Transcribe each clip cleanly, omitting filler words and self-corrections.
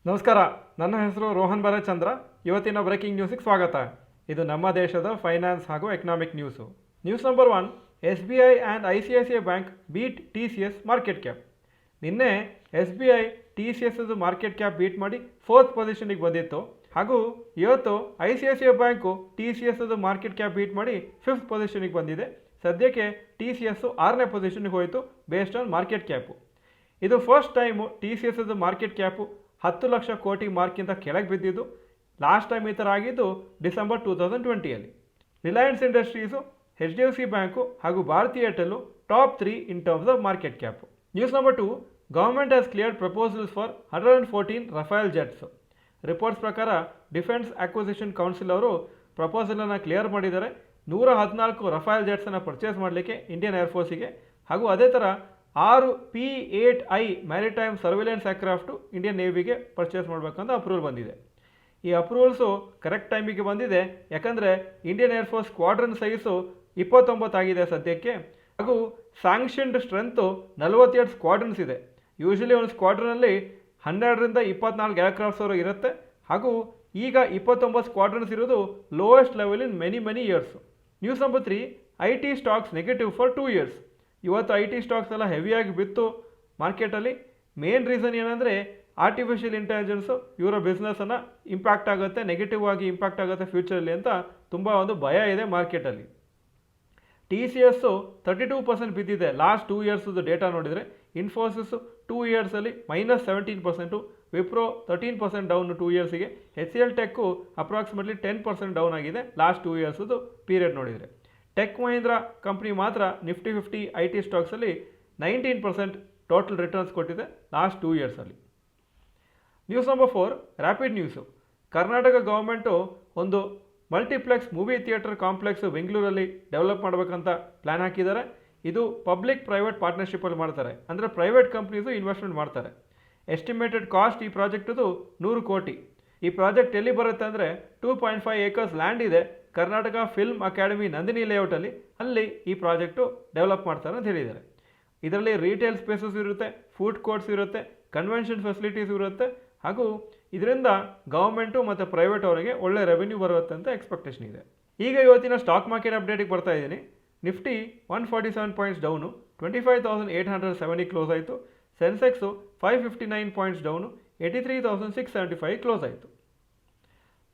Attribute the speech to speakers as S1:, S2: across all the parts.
S1: ನಮಸ್ಕಾರ. ನನ್ನ ಹೆಸರು ರೋಹನ್ ಭರಚಂದ್ರ. ಇವತ್ತಿನ ಬ್ರೇಕಿಂಗ್ ನ್ಯೂಸಿಗೆ ಸ್ವಾಗತ. ಇದು ನಮ್ಮ ದೇಶದ ಫೈನಾನ್ಸ್ ಹಾಗೂ economic news. News number 1, SBI and ICICI bank beat TCS market cap. ನಿನ್ನೆ SBI TCS market cap beat ಮಾಡಿ 4th ಪೊಸಿಷನಿಗೆ ಬಂದಿತ್ತು. ಹಾಗೂ ಇವತ್ತು ICICI bank TCS market cap beat ಮಾಡಿ 5th ಪೊಸಿಷನಿಗೆ ಬಂದಿದೆ. ಸದ್ಯಕ್ಕೆ TCS 6ನೇ ಪೊಸಿಷನ್ಗೆ ಹೋಯಿತು ಬೇಸ್ಡ್ ಆನ್ ಮಾರ್ಕೆಟ್ ಕ್ಯಾಪು. ಇದು first time TCS market cap 10 lakh crore ಮಾರ್ಕ್ಕಿಂತ ಕೆಳಗೆ ಬಿದ್ದಿದ್ದು. ಲಾಸ್ಟ್ ಟೈಮ್ ಈ ಥರ ಆಗಿದ್ದು ಡಿಸೆಂಬರ್ 2020ಯಲ್ಲಿ. ರಿಲಯನ್ಸ್ ಇಂಡಸ್ಟ್ರೀಸು, HDFC ಬ್ಯಾಂಕು ಹಾಗೂ Bharti Airtel top 3 in terms of market cap. News number 2, government has cleared proposals for 114 Rafale jets. Reports ಪ್ರಕಾರ ಡಿಫೆನ್ಸ್ ಅಕ್ವಿಸಿಷನ್ ಕೌನ್ಸಿಲ್ ಅವರು ಪ್ರಪೋಸಲನ್ನು ಕ್ಲಿಯರ್ ಮಾಡಿದ್ದಾರೆ. 114 ರಫೇಲ್ ಜೆಟ್ಸನ್ನು ಪರ್ಚೇಸ್ ಮಾಡಲಿಕ್ಕೆ ಇಂಡಿಯನ್ ಏರ್ಫೋರ್ಸಿಗೆ, ಹಾಗೂ ಅದೇ ಥರ 6 P-8I maritime surveillance aircraft Indian ನೇವಿಗೆ ಪರ್ಚೇಸ್ ಮಾಡಬೇಕಂತ ಅಪ್ರೂವಲ್ ಬಂದಿದೆ. ಈ ಅಪ್ರೂವಲ್ಸು ಕರೆಕ್ಟ್ ಟೈಮಿಗೆ ಬಂದಿದೆ, ಯಾಕಂದರೆ ಇಂಡಿಯನ್ ಏರ್ಫೋರ್ಸ್ ಸ್ಕ್ವಾಡ್ರನ್ ಸೈಜು 29 ಆಗಿದೆ ಸದ್ಯಕ್ಕೆ. ಹಾಗೂ ಸ್ಯಾಂಕ್ಷನ್ಡ್ ಸ್ಟ್ರೆಂತು 47 ಸ್ಕ್ವಾಡ್ರನ್ಸ್ ಇದೆ. ಯೂಶಲಿ ಒಂದು ಸ್ಕ್ವಾಡ್ರನಲ್ಲಿ 12ರಿಂದ 24 ಏರ್ಕ್ರಾಫ್ಟ್ಸ್ ಇರುತ್ತೆ. ಹಾಗೂ ಈಗ 29 ಸ್ಕ್ವಾಡ್ರನ್ಸ್ ಇರೋದು lowest level in many years. News number 3, IT stocks negative for 2 years. ಇವತ್ತು IT ಸ್ಟಾಕ್ಸ್ ಎಲ್ಲ ಹೆವಿಯಾಗಿ ಬಿತ್ತು ಮಾರ್ಕೆಟಲ್ಲಿ. ಮೇನ್ ರೀಸನ್ ಏನಂದರೆ ಆರ್ಟಿಫಿಷಿಯಲ್ ಇಂಟೆಲಿಜೆನ್ಸು ಇವರ ಬಿಸ್ನೆಸ್ಸನ್ನು ಇಂಪ್ಯಾಕ್ಟ್ ಆಗುತ್ತೆ, ನೆಗೆಟಿವ್ ಆಗಿ ಇಂಪ್ಯಾಕ್ಟ್ ಆಗುತ್ತೆ ಫ್ಯೂಚರಲ್ಲಿ ಅಂತ ತುಂಬ ಒಂದು ಭಯ ಇದೆ ಮಾರ್ಕೆಟಲ್ಲಿ. TCS 32% ಬಿದ್ದಿದೆ ಲಾಸ್ಟ್ 2 ಇಯರ್ಸ್ದು ಡೇಟಾ ನೋಡಿದರೆ. ಇನ್ಫೋಸಿಸ್ 2 ಇಯರ್ಸಲ್ಲಿ -17%, ವಿಪ್ರೋ 13% ಡೌನ್ 2 ಇಯರ್ಸಿಗೆ, HCL ಟೆಕ್ಕು ಅಪ್ರಾಕ್ಸಿಮೇಟ್ಲಿ 10% ಡೌನ್ ಆಗಿದೆ ಲಾಸ್ಟ್ 2 ಇಯರ್ಸ್ದು ಪೀರಿಯಡ್ ನೋಡಿದರೆ. ಟೆಕ್ ಮಹೀಂದ್ರಾ ಕಂಪ್ನಿ ಮಾತ್ರ ನಿಫ್ಟಿ 50 IT ಸ್ಟಾಕ್ಸಲ್ಲಿ 19% ಟೋಟಲ್ ರಿಟರ್ನ್ಸ್ ಕೊಟ್ಟಿದೆ ಲಾಸ್ಟ್ 2 ಇಯರ್ಸಲ್ಲಿ. News number 4, rapid news. Karnataka government ಒಂದು ಮಲ್ಟಿಪ್ಲೆಕ್ಸ್ ಮೂವಿ ಥಿಯೇಟರ್ ಕಾಂಪ್ಲೆಕ್ಸ್ ಬೆಂಗಳೂರಲ್ಲಿ ಡೆವಲಪ್ ಮಾಡಬೇಕಂತ ಪ್ಲ್ಯಾನ್ ಹಾಕಿದ್ದಾರೆ. ಇದು ಪಬ್ಲಿಕ್ ಪ್ರೈವೇಟ್ ಪಾರ್ಟ್ನರ್ಶಿಪ್ಪಲ್ಲಿ ಮಾಡ್ತಾರೆ, ಅಂದರೆ ಪ್ರೈವೇಟ್ ಕಂಪ್ನೀಸು ಇನ್ವೆಸ್ಟ್ಮೆಂಟ್ ಮಾಡ್ತಾರೆ. ಎಸ್ಟಿಮೇಟೆಡ್ ಕಾಸ್ಟ್ ಈ ಪ್ರಾಜೆಕ್ಟದು 100 ಕೋಟಿ. ಈ ಪ್ರಾಜೆಕ್ಟ್ ಎಲ್ಲಿ ಬರುತ್ತೆ ಅಂದರೆ 2.5 ಏಕರ್ಸ್ ಲ್ಯಾಂಡ್ ಇದೆ ಕರ್ನಾಟಕ ಫಿಲ್ಮ್ ಅಕಾಡೆಮಿ ನಂದಿನಿ ಲೇಔಟಲ್ಲಿ. ಅಲ್ಲಿ ಈ ಪ್ರಾಜೆಕ್ಟು ಡೆವಲಪ್ ಮಾಡ್ತಾರೆ ಅಂತ ಹೇಳಿದ್ದಾರೆ. ಇದರಲ್ಲಿ ರಿಟೇಲ್ ಸ್ಪೇಸಸ್ ಇರುತ್ತೆ, ಫುಡ್ ಕೋರ್ಟ್ಸ್ ಇರುತ್ತೆ, ಕನ್ವೆನ್ಷನ್ ಫೆಸಿಲಿಟೀಸ್ ಇರುತ್ತೆ. ಹಾಗೂ ಇದರಿಂದ ಗೌರ್ಮೆಂಟು ಮತ್ತು ಪ್ರೈವೇಟ್ ಅವರಿಗೆ ಒಳ್ಳೆ ರೆವೆನ್ಯೂ ಬರುತ್ತೆ ಅಂತ ಎಕ್ಸ್ಪೆಕ್ಟೇಷನ್ ಇದೆ. ಈಗ ಇವತ್ತಿನ ಸ್ಟಾಕ್ ಮಾರ್ಕೆಟ್ ಅಪ್ಡೇಟಿಗೆ ಬರ್ತಾ ಇದ್ದೀನಿ. ನಿಫ್ಟಿ 147 ಪಾಯಿಂಟ್ಸ್ ಡೌನು, 25,870 ಕ್ಲೋಸ್ ಆಯಿತು. ಸೆನ್ಸೆಕ್ಸು 559 ಪಾಯಿಂಟ್ಸ್ ಡೌನು, 83,675 ಕ್ಲೋಸ್ ಆಯಿತು.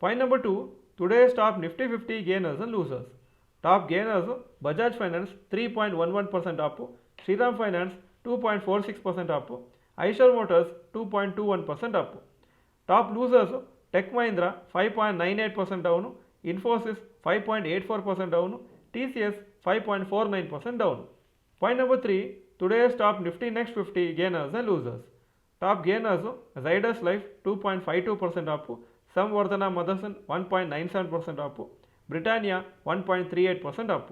S1: Point number 2, today's top Nifty 50 gainers and losers. Top gainers Bajaj Finance 3.11% up, Shriram Finance 2.46% up, Eicher Motors 2.21% up. Top losers Tech Mahindra 5.98% down, Infosys 5.84% down, TCS 5.49% down. Point number 3, today's top Nifty next 50 gainers and losers. Top gainers Zydus Life 2.52% up, Samvardhana Motherson 1.97% up, Britannia 1.38% up.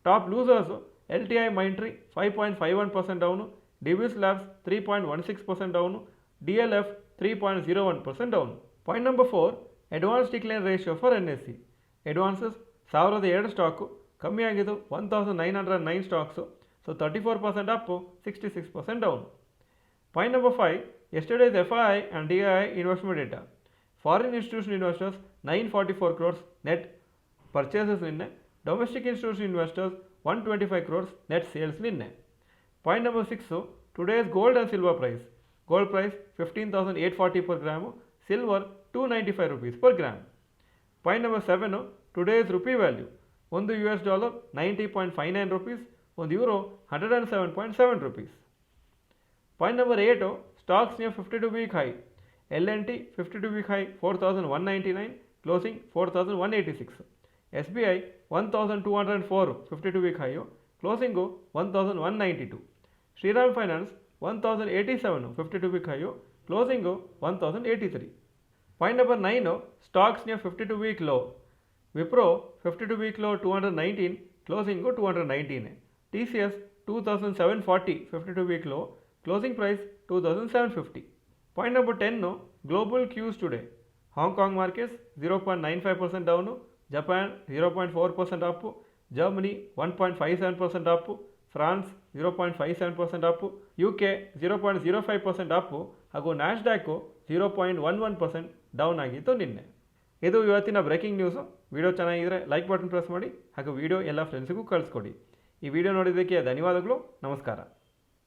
S1: Top losers LTI Mindtree 5.51% down, Divis Labs 3.16% down, DLF 3.01% down. Point number 4, advance decline ratio for NSE. Advances 1002 stock, ಕಮ್ಮಿ ಆಗಿದ್ದು 1909 stocks, so 34% up, 66% down. Point number 5, yesterday's FII and DII investment data. Foreign institutional investors 944 crores net purchases ನಿನ್ನೆ. Domestic institution investors 125 crores net sales ನಿನ್ನೆ. Point number 6, today's gold and silver price. Gold price 15,840 per gram, silver 295 rupees per gram. Point number 7, today's rupee value. ಒಂದು $, 90.59 rupees, ಒಂದು euro 107.7 rupees. Point number 8, stocks near 52-week high. L&T 52-week high 4,199, closing 4,186. SBI 1,204 52-week high, closing 1,192. Shriram Finance 1,087 52-week high, closing 1,083. Point number 9, stocks near 52-week low. Wipro 52-week low 219, closing 219. TCS 2,740 52-week low, closing price 2,750. Point number 10, global cues today. Hong Kong markets 0.95% down, Japan 0.4% up, Germany 1.57% up, France 0.57% up, UK 0.05% up, ಹಾಗೂ ನ್ಯಾಸ್ಡ್ಯಾಕು 0.11% down ಆಗಿತ್ತು ನಿನ್ನೆ. ಇದು ಇವತ್ತಿನ breaking news. Video ಚೆನ್ನಾಗಿದ್ದರೆ like button press ಮಾಡಿ ಹಾಗೂ video ಎಲ್ಲ ಫ್ರೆಂಡ್ಸಿಗೂ ಕಳಿಸ್ಕೊಡಿ. ಈ ವಿಡಿಯೋ ನೋಡಿದ್ದಕ್ಕೆ ಧನ್ಯವಾದಗಳು. ನಮಸ್ಕಾರ.